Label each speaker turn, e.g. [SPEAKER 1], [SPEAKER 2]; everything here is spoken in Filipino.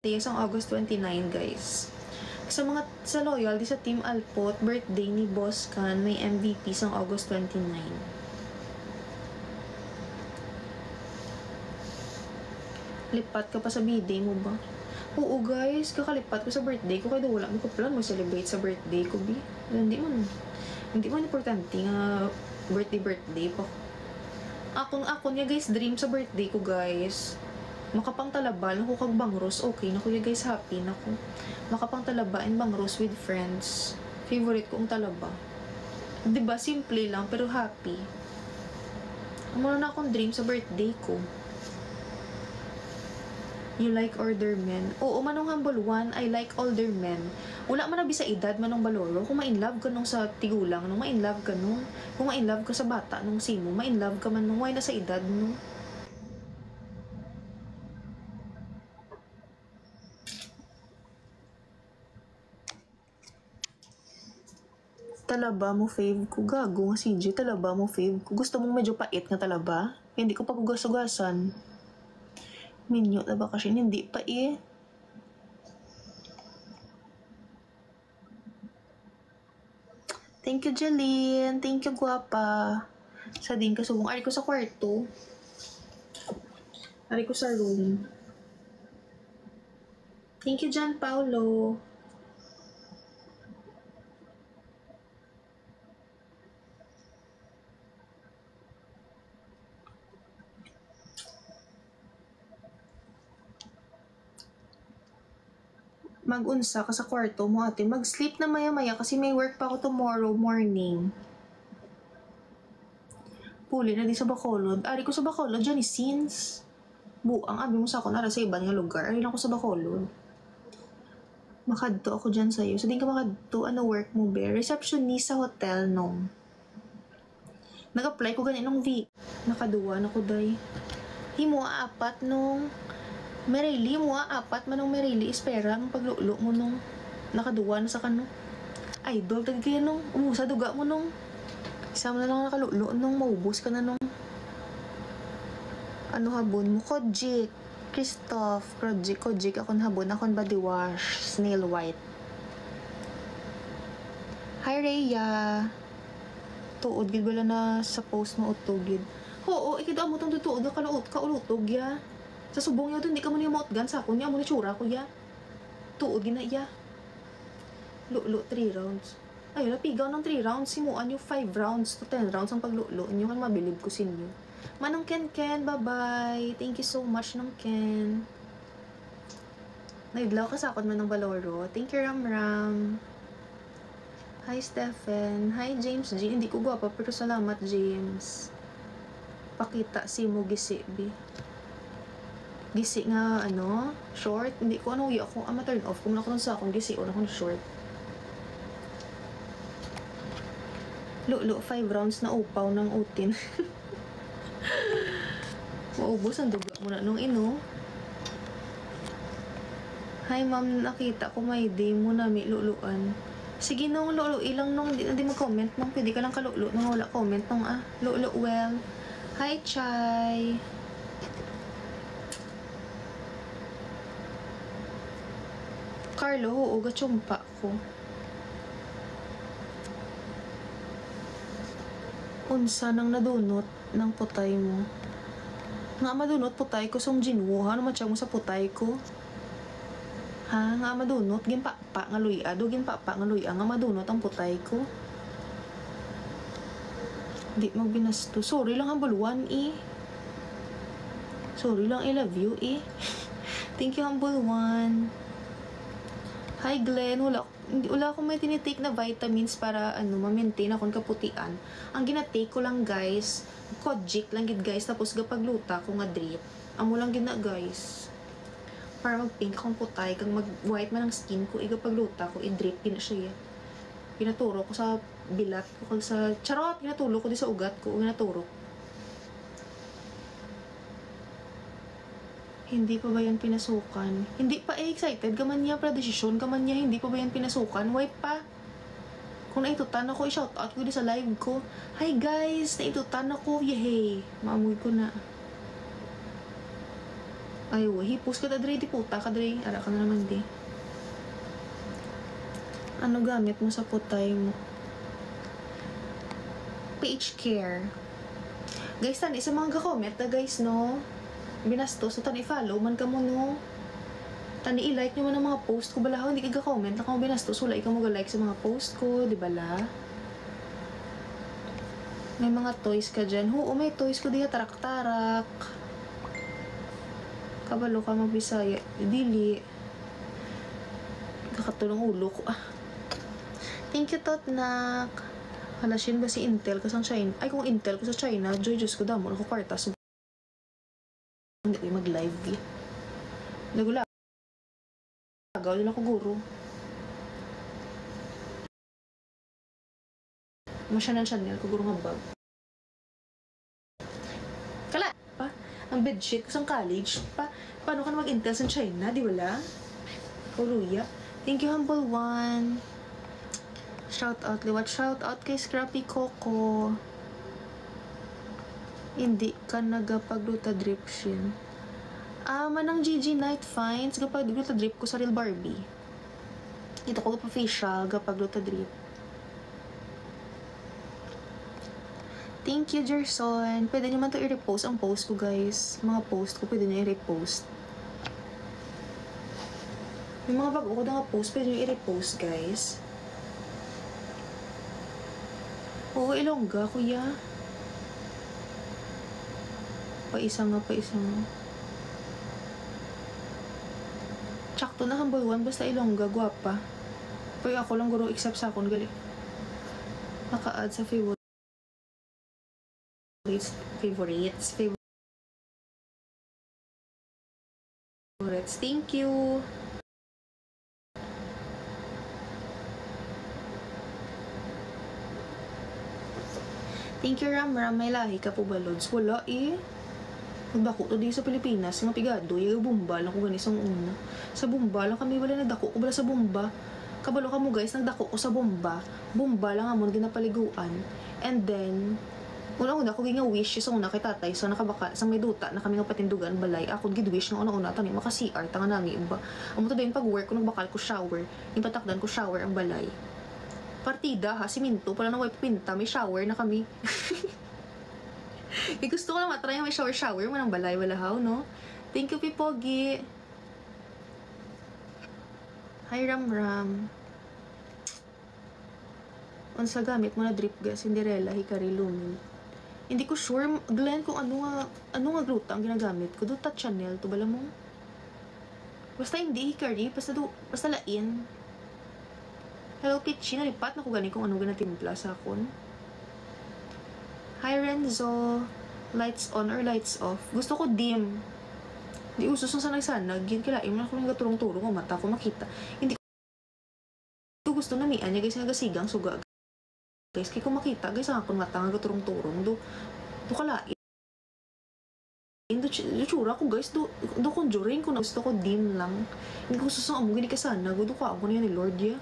[SPEAKER 1] Isang August 29, guys. Sa loyal, di sa Team Alpot, birthday ni Boss Can, may MVP sa August 29. Lipat ka pa sa birthday mo ba? Oo, guys, kakalipat ko sa birthday ko, kaya wala mo ko plan mag-celebrate sa birthday ko, bi. Hindi man importante nga birthday pa. Ako niya, guys, dream sa birthday ko, guys. Makapang talaba lang ko kag bangros, okay na ko ya, guys, happy na ko. Makapang talaba and bangros with friends. Favorite ko ang talaba. Diba, simple lang pero happy. Muna na akong dream sa birthday ko. You like older men? Oo, manong humble one, I like older men. Wala man na bisa edad manong baloro. Kung ma-inlove ka nung sa tigulang, nung ma-inlove ka nung, kung ma-inlove ka sa bata nung simo, ma-inlove ka man nung way na sa edad nung. Talaba mo fave ko, gago nga CJ, talaba mo fave ko. Gusto mong medyo pait nga talaba? Hindi ko pa kugas-ugasan. Minyo na ba kasi hindi pa eh. Thank you, Jeline. Thank you, guwapa. Sa din ka subong. Ari ko sa kwarto. Ari ko sa room. Thank you, John Paulo. Mag-unsa ka sa kwarto mo, ate. Mag-sleep na maya-maya kasi may work pa ako tomorrow morning. Puli na di sa Bacolod. Ari ko sa Bacolod, dyan is scenes. Buang, abi mo sa ako nara sa ibang nga lugar. Ari lang ko sa Bacolod. Makadto ako dyan sa'yo. So, din ka makadto. Ano work mo, be? Receptionist sa hotel, no? Nag-apply ko ganyan nung nakaduwa na ko, day. Himo, apat nung Merili mo apat manong Merili espera ang paglulo mo nung nakaduwa na sa kano. Idol tag kaya nung umusa duga mo nung isa mo na lang nakalulo nung maubos ka na nung ano habon mo Kojik Christoph Kojik akon habon akon body wash snail white. Hi Rhea, tuod gid wala na sa post mo utugid. Oo, ikida mo tong tuod ka ulutog ya. Sa subong yaw doon, di ka mo niya mautgan sa ako niya, mo ni tsura ko ya. Tuod gina iya. Lulo, 3 rounds. Ayun, napigaw ng 3 rounds. Simuan yung 5 rounds to 10 rounds ang paglulo. Inyo kan mabilib ko sinyo. Manong Ken, bye-bye. Thank you so much, nong Ken. Naidlaw ka sa akon man ng Baloro. Thank you, Ram. Hi, Stephen. Hi, James G. Hindi ko gwapa, pero salamat, James. Pakita si mo gisi, bi. Gisi nga, ano, short. Hindi ko ano, ako, turn off. Kung nakunan sa akong gisi, o nakon short. Lulo, 5 rounds na upaw ng utin. Maubos ang duga mo na nung ino. Hi, ma'am, nakita ko may day mo na may luluan. Sige nung lulo, ilang nung, hindi mag-comment nung, pwede ka lang kalulo nung wala comment nung, lulo, well. Hi, Chai. Carlo, oo, gatsumpa ko. Unsa nang nadunot ng putay mo? Nga madunot putay ko song ginuha, ano matsyag mo sa putay ko? Ha? Nga madunot, ginpapa nga luya, ginpapa nga luya, nga madunot ang putay ko? Di magbinasto. Sorry lang humble one, eh. Sorry lang, I love you, eh. Thank you, humble one. Hi Glenn, wala akong may tinitake na vitamins para ma-maintain akong kaputian. Ang ginatake ko lang guys, Kojik lang gid guys, tapos gapagluta ko nga drip. Amo lang gid na guys. Para mag-pink akong putay, kang mag-white man ang skin ko, igapagluta ko, i-drip gina siya. Pinaturo ko sa bilat ko, kag sa charot, pinatulo ko di sa ugat ko, pinaturo. Hindi pa ba yan pinasukan? Hindi pa excited ka man niya, para desisyon ka man niya, hindi pa ba yan pinasukan? Why pa? Kung naitutan ako, i-shoutout ko di sa live ko. Hi guys, naitutan ako, yehey. Maamoy ko na. Ay, hipos ka da, Dre, di puta ka, Dre. Ara ka na naman, di. Ano gamit mo sa putay mo? Page care. Guys, tani, sa mga comment na guys, no? Binastos, so tani, follow man ka mo, no? Tani, i-like nyo man ang mga post ko. Bala, hindi ka comment na kung binastos, wala ikaw mag-like sa mga post ko, di bala? May mga toys ka dyan. Oo, may toys ko diya, tarak-tarak. Kabalo ka magbisaya. Dili. Kakatulong ulo ko. Thank you, Totnak. Halashin ba si Intel ka sa China? Ay, kung Intel ko sa China, joy, Diyos ko, damo ako kwarta. So, hindi ko mag-live. Nagula. Agaw din ako, guru. Masyanan channel ko, guru nga bag. Kala pa, ang bedsheet ko sa college, paano ka na mag-Intel sa China, di wala? Kuruya. Thank you, Humble One. Shout out, liwat. Shout out kay Scrappy Coco. Hindi ka nagapagluta drip shin. Manang GG Night Finds. Gapagluta drip ko sa Real Barbie. Ito ko pa facial. Gapagluta drip. Thank you, Jerson. Pwede nyo man to i-repost ang post ko, guys. Mga post ko, pwede nyo i-repost. Yung mga bago ko na post, pwede nyo i-repost, guys. Oo, Ilongga, kuya. Paisa nga. Tsakto na Humble One, basta Ilongga, guwapa. Pero ako lang guro, except sa akong gali. Naka-add sa favorites. Thank you. Thank you, Ram. May lahi ka po ba, Lods? Wala eh. Nagdako to di sa Pilipinas. Nga pigado, yung bumba lang ko ganisang una. Sa bumba lang kami, wala nagdako ko bala sa bumba. Kabalo ka mo guys, nagdako ko sa bumba. Bumba lang nga mo, ginapaliguan. And then, una-una ko ginga wish sa una kay tatay. So nakabaka, sa may duta na kami nga patindugan, balay. Ako gid-wish ng una-una, tani, maka-CR, tanga nami iba. Amo to din pag-work ko, nagbakal ko shower. Yung patakdan ko shower ang balay. Partida ha, siminto, pala na wipe pinta, may shower na kami. Gusto ko lang matry may shower mo ng balay, wala how, no? Thank you, Pipogi. Hi, Ram. Unsa gamit mo na drip gas, Cinderella, Hikari, Lumin. Hindi ko sure, Glenn, kung ano nga gluta ang ginagamit ko. Duta channel, to bala mo? Basta hindi Hikari, basta lain. Hello, Pitchy. Nalipat na ko gani kung ano ganatimpla sa akon. Hi, Renzo. Lights on or lights off? Gusto ko dim. Di usos na sanag-sanag. Yan kailaim na ako ng gaturong-turong ang mata ko makita. Hindi ko gusto na mian niya guys nagasigang suga. Guys, kaya kung makita guys ang akong mata nga gaturong-turong. Do kalain. Do tsura ko guys. Do conjuring ko na gusto ko dim lang. Hindi ko gusto sa among gini kasana. Do ka ako niya ni Lord ya.